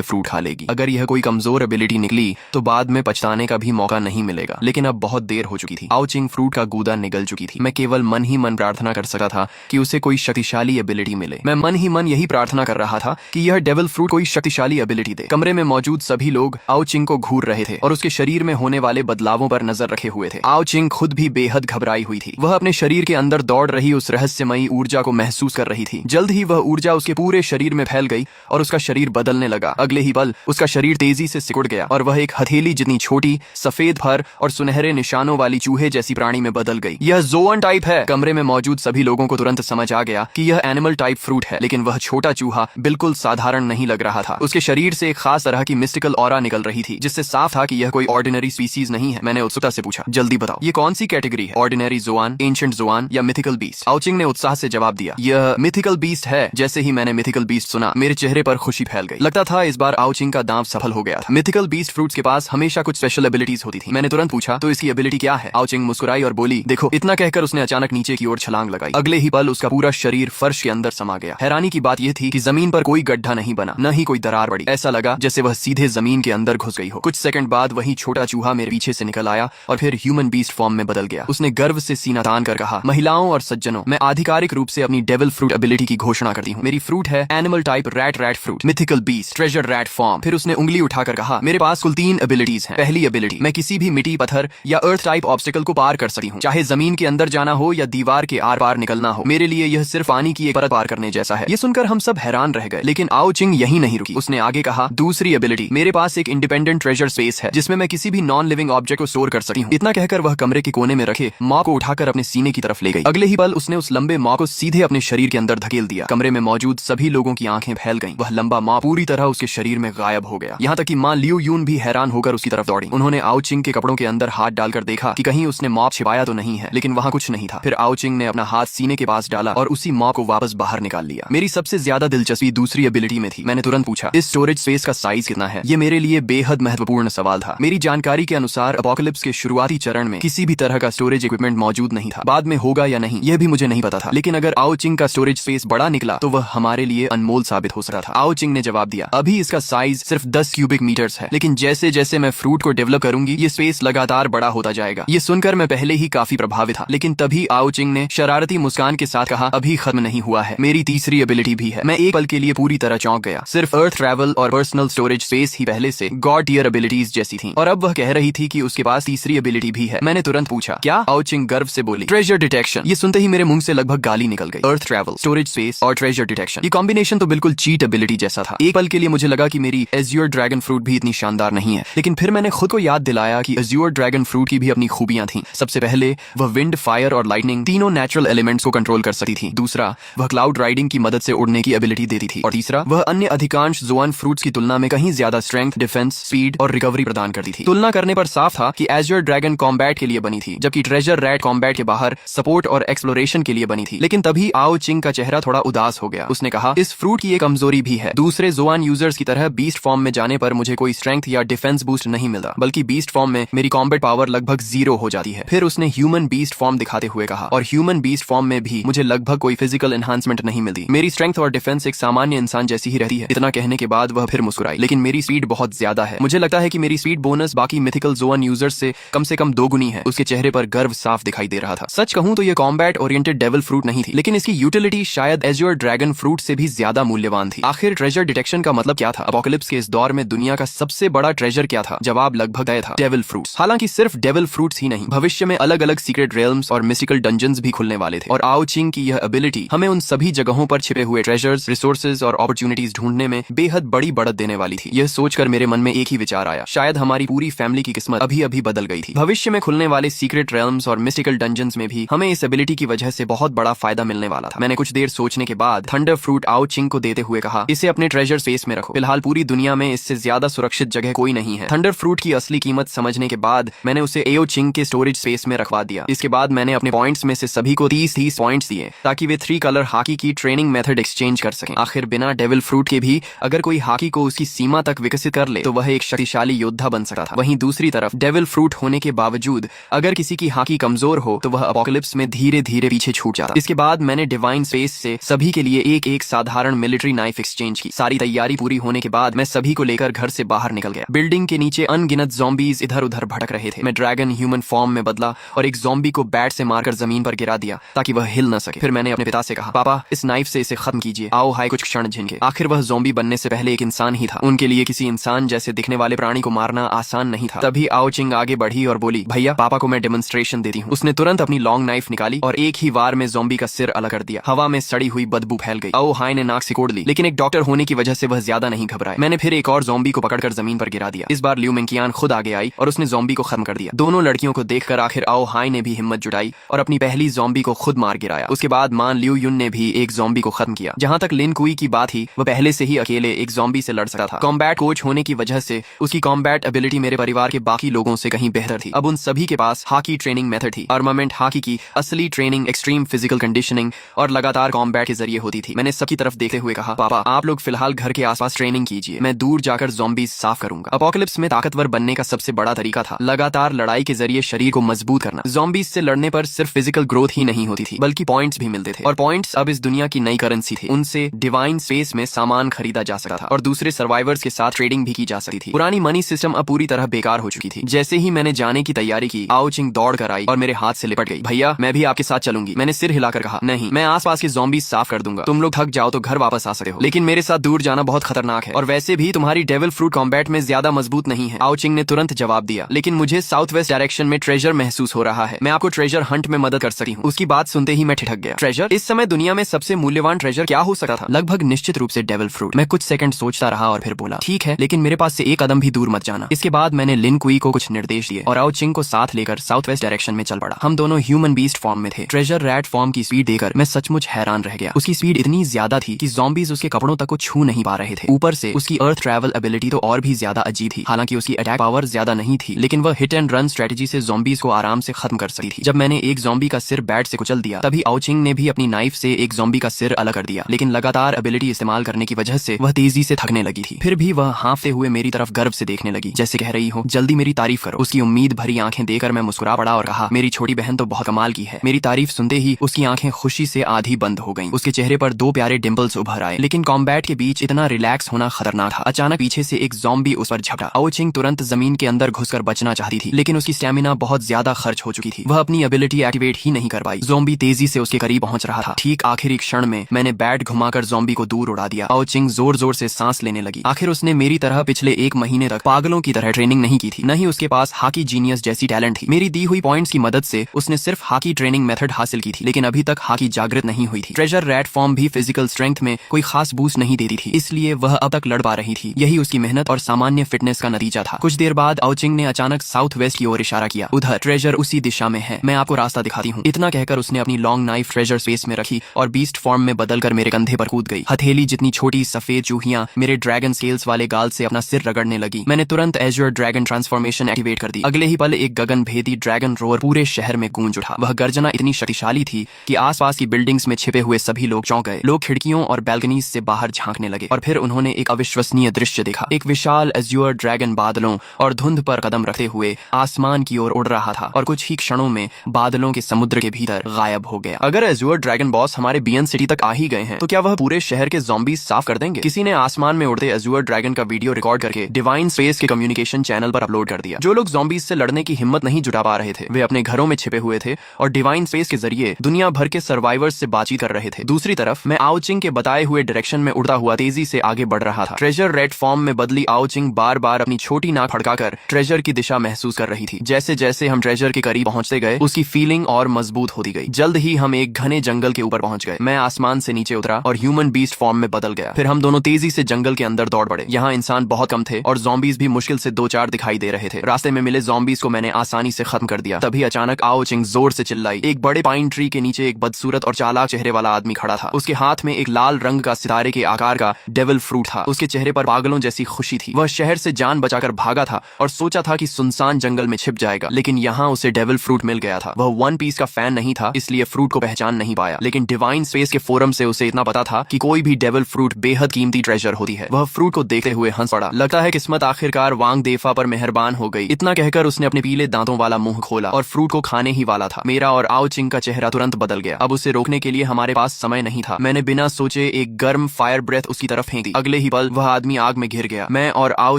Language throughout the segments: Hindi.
फ्रूट खा लेगी। अगर यह कोई कमजोर एबिलिटी निकली तो बाद में पछताने का भी मौका नहीं मिलेगा। लेकिन अब बहुत देर हो चुकी थी। आओ चिंग फ्रूट का गूदा निगल चुकी थी। मैं केवल मन ही मन प्रार्थना कर सकता था कि उसे कोई शक्तिशाली एबिलिटी मिले। मैं मन ही मन यही प्रार्थना कर रहा था कि यह डेविल फ्रूट कोई शक्तिशाली एबिलिटी दे। कमरे में मौजूद सभी लोग आओ चिंग को घूर रहे थे और उसके शरीर में होने वाले बदलावों पर नजर रखे हुए थे। आओ चिंग खुद भी बेहद घबराई हुई थी। वह अपने शरीर के अंदर दौड़ रही उस रहस्यमयी ऊर्जा को महसूस कर रही थी। जल्द ही वह ऊर्जा उसके पूरे शरीर में फैल गई और उसका शरीर बदलने लगा। अगले ही पल उसका शरीर तेजी से सिकुड़ गया और वह एक हथेली जितनी छोटी, सफेद फर और सुनहरे निशानों वाली चूहे जैसी प्राणी में बदल गई। यह ज़ोअन टाइप है। कमरे में मौजूद सभी लोगों को तुरंत समझ आ गया कि यह एनिमल टाइप फ्रूट है। लेकिन वह छोटा चूहा बिल्कुल साधारण नहीं लग रहा था। उसके शरीर से एक खास तरह की मिस्टिकल ऑरा निकल रही थी, जिससे साफ था कि यह कोई ऑर्डिनरी स्पीसीज नहीं है। मैंने उत्सुकता से पूछा, जल्दी बताओ ये कौन सी कैटेगरी है? ऑर्डिनरी ज़ोआन, एंशिएंट ज़ोआन या मिथिकल बीस्ट? आओ चिंग ने उत्साह से जवाब दिया, यह मिथिकल बीस्ट है। जैसे ही मैंने मिथिकल बीस्ट सुना, मेरे चेहरे पर खुशी फैल गई। लगता था इस बार आओ चिंग का दांव सफल हो गया था। मिथिकल बीस्ट फ्रूट्स के पास हमेशा कुछ स्पेशल एबिलिटीज होती थी। मैंने तुरंत पूछा, तो इसकी एबिलिटी क्या है? आओ चिंग मुस्कुराई और बोली, देखो। इतना कहकर उसने अचानक नीचे की ओर छलांग लगाई। अगले ही पल उसका पूरा शरीर फर्श के अंदर समा गया। हैरानी की बात यह थी कि जमीन पर कोई गड्ढा नहीं बना, न ही कोई दरार पड़ी। ऐसा लगा जैसे वह सीधे जमीन के अंदर घुस गई हो। कुछ सेकंड बाद वही छोटा चूहा मेरे पीछे से निकल आया और फिर ह्यूमन बीस्ट फॉर्म में बदल गया। उसने गर्व से सीना तान कर कहा, महिलाओं और सज्जनों, मैं आधिकारिक रूप से अपनी डेविल फ्रूट एबिलिटी की घोषणा करती हूँ। मेरी फ्रूट है animal type rat fruit, mythical beast, treasure rat form. फिर उसने उंगली उठाकर कहा, मेरे पास कुल 3 एबिलिटीज हैं। पहली एबिलिटी, मैं किसी भी मिट्टी, पत्थर या अर्थ टाइप ऑब्स्टिकल को पार कर सकती हूँ, चाहे जमीन के अंदर जाना हो या दीवार के आर पार निकलना हो। मेरे लिए यह सिर्फ पानी की एक परत पार करने जैसा है। ये सुनकर हम सब हैरान रह गए। लेकिन आओ चिंग यही नहीं रुकी। उसने आगे कहा, दूसरी एबिलिटी, मेरे पास एक इंडिपेंडेंट ट्रेजर स्पेस है, जिसमें मैं किसी भी नॉन लिविंग ऑब्जेक्ट को स्टोर कर सकती हूँ। इतना कहकर वह कमरे के कोने में रखे मॉ को उठाकर अपने सीने की तरफ ले गई। अगले ही पल उसने उस लंबे मॉ को सीधे अपने शरीर के अंदर धकेल दिया। कमरे में मौजूद सभी लोगों की आंखें फैल गईं। वह लंबा मॉ पूरी तरह उसके शरीर में गायब हो गया। यहाँ तक कि माँ लियू यून भी हैरान होकर उसकी तरफ दौड़ी। उन्होंने आओ चिंग के कपड़ों के अंदर हाथ डालकर देखा कि कहीं उसने मॉ छिपाया तो नहीं है, लेकिन वहाँ कुछ नहीं था। फिर आओ चिंग ने अपना हाथ सीने के पास डाला और उसी मॉ को वापस बाहर निकाल लिया। मेरी सबसे ज्यादा दिलचस्पी दूसरी एबिलिटी में थी। मैंने तुरंत पूछा, इस स्टोरेज स्पेस का साइज कितना है? ये मेरे लिए बेहद महत्वपूर्ण सवाल था। मेरी जानकारी के अनुसार अपोकलिप्स के शुरुआती चरण में किसी भी तरह का स्टोरेज इक्विपमेंट मौजूद नहीं था। बाद में होगा या नहीं यह भी मुझे नहीं पता था। लेकिन अगर आओ चिंग का स्टोरेज स्पेस बड़ा निकला तो वह हमारे लिए अनमोल साबित हो सकता था। आओ चिंग ने जवाब दिया, अभी इसका साइज सिर्फ 10 क्यूबिक मीटर्स है, लेकिन जैसे जैसे मैं फ्रूट को डेवलप करूंगी ये स्पेस लगातार बड़ा होता जाएगा। ये सुनकर मैं पहले ही काफी प्रभावित था। लेकिन तभी आओ चिंग ने शरारती मुस्कान के साथ कहा, अभी खत्म नहीं हुआ है, मेरी तीसरी एबिलिटी भी है। मैं एक पल के लिए पूरी तरह चौंक गया। सिर्फ अर्थ ट्रैवल और पर्सनल स्टोरेज स्पेस ही पहले से गॉड टियर एबिलिटीज जैसी थी, और अब वह कह रही थी कि उसके पास तीसरी एबिलिटी भी है। मैंने तुरंत पूछा, क्या? आओ चिंग गर्व से बोली, ट्रेजर डिटेक्शन। ये सुनते ही मेरे मुंह से लगभग गाली निकल गई। अर्थ ट्रैवल, स्टोरेज स्पेस और ट्रेजर डिटेक्शन, ये कॉम्बिनेशन तो बिल्कुल चीट एबिलिटी जैसा था। एक पल के लिए मुझे लगा कि मेरी एज्योर ड्रैगन फ्रूट भी इतनी शानदार नहीं है। लेकिन फिर मैंने खुद को याद दिलाया कि एज्योर ड्रैगन फ्रूट की भी अपनी खूबियां थीं। सबसे पहले वह विंड, फायर और लाइटनिंग तीनों नेचुरल एलिमेंट्स को कंट्रोल कर सकती थी। दूसरा, वह क्लाउड राइडिंग की मदद से उड़ने की एबिलिटी देती थी। और तीसरा, वह अन्य अधिकांश ज़ोआन फ्रूट्स की तुलना में कहीं ज्यादा स्ट्रेंथ, डिफेंस, स्पीड और रिकवरी प्रदान करती थी। तुलना करने पर साफ था कि एज्योर ड्रैगन कॉम्बैट के लिए बनी थी, जबकि ट्रेजर रैट कॉम्बैट के बाहर सपोर्ट और एक्सप्लोरेशन के लिए बनी थी। लेकिन तभी आओ चिंग का चेहरा थोड़ा उदास हो गया। उसने कहा, इस फ्रूट की एक कमजोरी भी है। दूसरे ज़ोआन यूजर्स की तरह बीस्ट फॉर्म में जाने पर मुझे कोई स्ट्रेंथ या डिफेंस बूस्ट नहीं मिलता, बल्कि बीस्ट फॉर्म में मेरी कॉम्बैट पावर लगभग 0 हो जाती है। फिर उसने ह्यूमन बीस्ट फॉर्म दिखाते हुए कहा, और ह्यूमन बीस्ट फॉर्म में भी मुझे लगभग कोई फिजिकल एनहांसमेंट नहीं मिलती। मेरी स्ट्रेंथ और डिफेंस एक सामान्य इंसान जैसी ही रहती है। इतना कहने के बाद वह फिर मुस्कुराई, लेकिन मेरी स्पीड बहुत ज्यादा है। मुझे लगता है कि मेरी स्पीड बोनस बाकी मिथिकल ज़ोआन यूजर्स से कम 2 गुनी है। उसके चेहरे पर गर्व साफ दिखाई दे रहा था। सच कहूं तो यह कॉम्बैट ओरिएंटेड डेविल फ्रूट नहीं थी, लेकिन इसकी यूटिलिटी शायद एज्योर ड्रैगन फ्रूट से भी ज्यादा मूल्यवान थी। आखिर ट्रेजर डिटेक्शन का मतलब क्या था? अपोकलिप्स के इस दौर में दुनिया का सबसे बड़ा ट्रेजर क्या था? जवाब लगभग तय था, डेविल फ्रूट्स। हालांकि सिर्फ डेविल फ्रूट्स ही नहीं, भविष्य में अलग अलग सीक्रेट रेल्म्स और मिस्टिकल डंजन्स भी खुलने वाले थे। और आओ चिंग की यह एबिलिटी हमें उन सभी जगहों पर छिपे हुए ट्रेजर्स, रिसोर्सेज और अपॉर्चुनिटीज ढूंढने में बेहद बड़ी बढ़त देने वाली थी। यह सोचकर मेरे मन में एक ही विचार आया, शायद हमारी पूरी फैमिली की किस्मत अभी अभी बदल गई थी। भविष्य में खुलने वाले सीक्रेट रेल्म्स और मिस्टिकल डंजन्स में भी हमें इस एबिलिटी की वजह से बहुत बड़ा फायदा मिलने वाला था। मैंने कुछ देर सोचने के बाद थंडर फ्रूट आओ चिंग को देते हुए कहा, इसे अपने ट्रेजर स्पेस में रखो। फिलहाल पूरी दुनिया में इससे ज्यादा सुरक्षित जगह कोई नहीं है। थंडर फ्रूट की असली कीमत समझने के बाद मैंने उसे एओ चिंग के स्टोरेज स्पेस में रखवा दिया। इसके बाद मैंने अपने पॉइंट्स में से सभी को 30 पॉइंट्स दिए, ताकि वे 3 कलर हॉकी की ट्रेनिंग मेथड एक्सचेंज कर सकें। आखिर बिना डेविल फ्रूट के भी अगर कोई हॉकी को उसकी सीमा तक विकसित कर ले तो वह एक शक्तिशाली योद्धा बन सकता था। वहीं दूसरी तरफ डेविल फ्रूट होने के बावजूद अगर किसी की हॉकी कमजोर हो तो वह अपोकलिप्स में धीरे धीरे पीछे छूट जाता। इसके बाद मैंने डिवाइन स्पेस से सभी के लिए एक साधारण मिलिट्री नाइफ एक्सचेंज की। सारी तैयारी पूरी होने के बाद मैं सभी को लेकर घर से बाहर निकल गया। बिल्डिंग के नीचे अनगिनत ज़ॉम्बीज इधर उधर भटक रहे थे। मैं ड्रैगन ह्यूमन फॉर्म में बदला और एक ज़ॉम्बी को बैट से मारकर जमीन पर गिरा दिया ताकि वह हिल न सके। फिर मैंने अपने पिता से कहा, पापा इस नाइफ से इसे खत्म कीजिए। आओ हाय कुछ क्षण झिनके। आखिर वह ज़ॉम्बी बनने से पहले एक इंसान ही था। उनके लिए किसी इंसान जैसे दिखने वाले प्राणी को मारना आसान नहीं था। तभी आओ चिंग आगे बढ़ी और बोली, भैया पापा को मैं डेमोन्स्ट्रेशन देती हूँ। उसने तुरंत अपनी लॉन्ग नाइफ निकाली और एक ही वार में ज़ॉम्बी का सिर अलग कर दिया। हवा में सड़ी हुई बदबू फैल गई। आओ हाय ने नाक सिकोड़ ली, लेकिन एक डॉक्टर होने की वजह से वह ज्यादा नहीं घबराए। मैंने फिर एक और ज़ॉम्बी को पकड़कर जमीन पर गिरा दिया। इस बार ल्यू मेंकियान खुद आगे आई और उसने ज़ॉम्बी को खत्म कर दिया। दोनों लड़कियों को देखकर आखिर आओ हाय ने भी हिम्मत जुटाई और अपनी पहली ज़ॉम्बी को खुद मार गिराया। उसके बाद मान ल्यू युन ने भी एक ज़ॉम्बी को खत्म किया। जहां तक लिन कुई की बात थी, वह पहले से ही अकेले एक ज़ॉम्बी से लड़ सकता था। कॉम्बैट कोच होने की वजह से उसकी कॉम्बैट एबिलिटी मेरे परिवार के बाकी लोगों से कहीं बेहतर थी। अब उन सभी के पास हॉकी ट्रेनिंग मेथड थी। आर्मामेंट हॉकी की असली ट्रेनिंग एक्सट्रीम फिजिकल कंडीशनिंग और लगातार कॉम्बैट के जरिए होती थी। मैंने सबकी तरफ देखते हुए कहा, पापा आप लोग फिलहाल घर के आसपास ट्रेनिंग कीजिए, मैं दूर जाकर ज़ॉम्बीज साफ करूंगा। अपोकलिप्स में ताकतवर बनने का सबसे बड़ा तरीका था लगातार लड़ाई के जरिए शरीर को मजबूत करना। ज़ॉम्बीज से लड़ने पर सिर्फ फिजिकल ग्रोथ ही नहीं होती थी, बल्कि पॉइंट्स भी मिलते थे। और पॉइंट्स अब इस दुनिया की नई करेंसी थी। उनसे डिवाइन स्पेस में सामान खरीदा जा सकता था और दूसरे सर्वाइवर्स के साथ ट्रेडिंग भी की जा सकती थी। पुरानी मनी सिस्टम अब पूरी तरह बेकार हो चुकी थी। जैसे ही मैंने जाने की तैयारी की, आओ चिंग दौड़ कर आई और मेरे हाथ से लिपट गई। भैया मैं भी आपके साथ चलूंगी। मैंने सिर हिलाकर कहा, नहीं, मैं आसपास के ज़ॉम्बीज साफ कर दूंगा। तुम लोग थक जाओ तो घर वापस आ सकते हो, लेकिन मेरे साथ दूर जाना बहुत खतरनाक है और वैसे भी तुम्हारी डेविल फ्रूट कॉम्बैट में ज्यादा मजबूत नहीं है। आओ चिंग ने तुरंत जवाब दिया, लेकिन मुझे साउथ वेस्ट डायरेक्शन में ट्रेजर महसूस हो रहा है। मैं आपको ट्रेजर हंट में मदद कर सकती हूँ। उसकी बात सुनते ही मैं ठिठक गया। ट्रेजर? इस समय दुनिया में सबसे मूल्यवान ट्रेजर क्या हो सकता था? लगभग निश्चित रूप से डेविल फ्रूट। मैं कुछ सेकंड सोचता रहा और फिर बोला, ठीक है, लेकिन मेरे पास से एक कदम भी दूर मत जाना। इसके बाद मैंने लिन कुई को कुछ निर्देश दिए और आओ चिंग को साथ लेकर साउथ वेस्ट डायरेक्शन में चल पड़ा। हम दोनों ह्यूमन बीस्ट फॉर्म में थे। ट्रेजर रैट फॉर्म की स्पीड देकर मैं सचमुच हैरान रह गया। उसकी स्पीड इतनी ज्यादा थी कि ज़ॉम्बीज उसके कपड़ों तक को छू नहीं पा रहे थे। ऊपर से उसकी अर्थ ट्रैवल एबिलिटी तो और भी ज्यादा अजीब थी। हालांकि उसकी अटैक पावर ज्यादा नहीं थी, लेकिन वह हिट एंड रन स्ट्रेटजी से ज़ॉम्बीज को आराम से खत्म कर सकती थी। जब मैंने एक ज़ॉम्बी का सिर बैट से कुचल दिया, तभी आओ चिंग ने भी अपनी नाइफ से एक ज़ॉम्बी का सिर अलग कर दिया। लेकिन लगातार एबिलिटी इस्तेमाल करने की वजह से वह तेजी से थकने लगी थी। फिर भी वह हाँफते हुए मेरी तरफ गर्व से देखने लगी, जैसे कह रही हो, जल्दी मेरी तारीफ करो। उसकी उम्मीद भरी आंखें देखकर मैं मुस्कुरा पड़ा और कहा, मेरी छोटी बहन तो बहुत कमाल की है। मेरी तारीफ सुनते ही उसकी आंखें खुशी से आधी बंद हो गईं। उसके चेहरे पर दो प्यारे डिंपल्स उभर आए। लेकिन कॉम्बैट के बीच इतना रिलैक्स होना खतरनाक था। अचानक पीछे से एक ज़ॉम्बी उस पर झपटा। आओ चिंग तुरंत जमीन के अंदर घुसकर बचना चाहती थी, लेकिन उसकी स्टैमिना बहुत ज्यादा खर्च हो चुकी थी। वह अपनी एबिलिटी एक्टिवेट ही नहीं कर पाई। ज़ॉम्बी तेजी से उसके करीब पहुंच रहा था। ठीक आखिरी क्षण में मैंने बैट घुमाकर ज़ॉम्बी को दूर उड़ा दिया। आओ चिंग जोर जोर से सांस लेने लगी। आखिर उसने मेरी तरह पिछले एक महीने तक पागलों की तरह ट्रेनिंग नहीं की थी, न ही उसके पास हॉकी जीनियस जैसी टैलेंट थी। मेरी दी हुई पॉइंट्स की मदद से उसने सिर्फ हॉकी ट्रेनिंग मेथड हासिल की थी, लेकिन अभी तक हॉकी जागृत नहीं हुई थी। ट्रेजर रैट फॉर्म भी फिजिकल स्ट्रेंथ में कोई खास बूस्ट नहीं देती थी, इसलिए वह अब तक लड़ पा रही थी। यही उसकी मेहनत और सामान्य फिटनेस का नतीजा था। कुछ देर बाद आओ चिंग ने अचानक साउथ वेस्ट की ओर इशारा किया। उधर ट्रेजर उसी दिशा में है, मैं आपको रास्ता दिखाती हूँ। इतना कहकर उसने अपनी लॉन्ग नाइफ ट्रेजर स्पेस में रखी और बीस्ट फॉर्म में बदलकर मेरे कंधे पर कूद गई। हथेली जितनी छोटी सफेद चूहियां मेरे ड्रैगन स्केल्स वाले गाल से अपना सिर रगड़ने लगी। मैंने तुरंत एज्योर ड्रैगन ट्रांसफॉर्मेशन एक्टिवेट कर दी। अगले ही पल एक गगन भेदी ड्रैगन रोर पूरे शहर में गूंज उठा। वह गर्जना इतनी शक्तिशाली थी कि आसपास की बिल्डिंग्स में छिपे हुए सभी लोग चौंक गए। लोग खिड़कियों और बैल्कनीज से बाहर झांकने लगे और फिर उन्होंने एक अविश्वसनीय दृश्य देखा। एक विशाल एज्योर ड्रैगन बादलों और धुंध पर कदम रखते हुए आसमान की ओर उड़ रहा था और कुछ ही क्षणों में बादलों के समुद्र के भीतर गायब हो गया। अगर एज्योर ड्रैगन बॉस हमारे बीएन सिटी तक आ ही गए हैं, तो क्या वह पूरे शहर के ज़ॉम्बीज साफ कर देंगे? किसी ने आसमान में उड़ते एज्योर ड्रैगन का वीडियो रिकॉर्ड करके डिवाइन स्पेस के कम्युनिकेशन चैनल पर अपलोड कर दिया। जो लोग ज़ॉम्बीज से लड़ने की हिम्मत नहीं जुटा पा रहे थे, वे अपने घरों में छिपे हुए थे और डिवाइन स्पेस के जरिए दुनिया भर के सर्वाइवर्स से बातचीत कर रहे थे। दूसरी तरफ मैं आओ चिंग के बताए हुए डायरेक्शन में उड़ता हुआ तेजी से आगे बढ़ रहा था। ट्रेजर रेड फॉर्म में बदली आओ चिंग बार बार अपनी छोटी नाक फड़काकर ट्रेजर की दिशा महसूस कर रही थी। जैसे जैसे हम ट्रेजर के करीब पहुंचते गए, उसकी फीलिंग और मजबूत होती गई। जल्द ही हम एक घने जंगल के ऊपर पहुंच गए। मैं आसमान से नीचे उतरा और ह्यूमन बीस्ट फॉर्म में बदल गया। फिर हम दोनों तेजी से जंगल के अंदर दौड़ पड़े। यहाँ इंसान बहुत कम थे और ज़ॉम्बीज भी मुश्किल से 2-4 दिखाई दे रहे थे। रास्ते में मिले ज़ॉम्बीज को मैंने आसानी से खत्म कर दिया। तभी अचानक आओ चिंग जोर से चिल्लाई। एक बड़े पाइन ट्री के नीचे एक बदसूरत और चालाक चेहरे वाला आदमी खड़ा था। उसके हाथ में एक लाल रंग का सितारे के आकार का डेविल फ्रूट था। उसके चेहरे पर पागलों जैसी खुशी थी। वह शहर से जान बचाकर भागा था और सोचा था कि सुनसान जंगल में छिप जाएगा, लेकिन यहाँ उसे डेविल फ्रूट मिल गया था। वह वन पीस का फैन नहीं था, इसलिए फ्रूट को पहचान नहीं पाया, लेकिन डिवाइन स्पेस के फोरम से उसे इतना पता था कि कोई भी डेविल फ्रूट बेहद कीमती ट्रेजर होती है। वह फ्रूट को देखते हुए हंस पड़ा। लगता है किस्मत आखिरकार वांग देफा पर मेहरबान हो गई। इतना कहकर उसने अपने पीले दांतों वाला मुंह खोला और फ्रूट को खाने ही वाला था। मेरा और आओ चिंग का चेहरा तुरंत बदल गया। अब उसे रोकने के लिए हमारे पास समय नहीं था। मैंने बिना सोचे एक गर्म फायर ब्रेथ उसकी तरफ फेंक दी। अगले अगले ही पल वह आदमी आग में घिर गया। मैं और आओ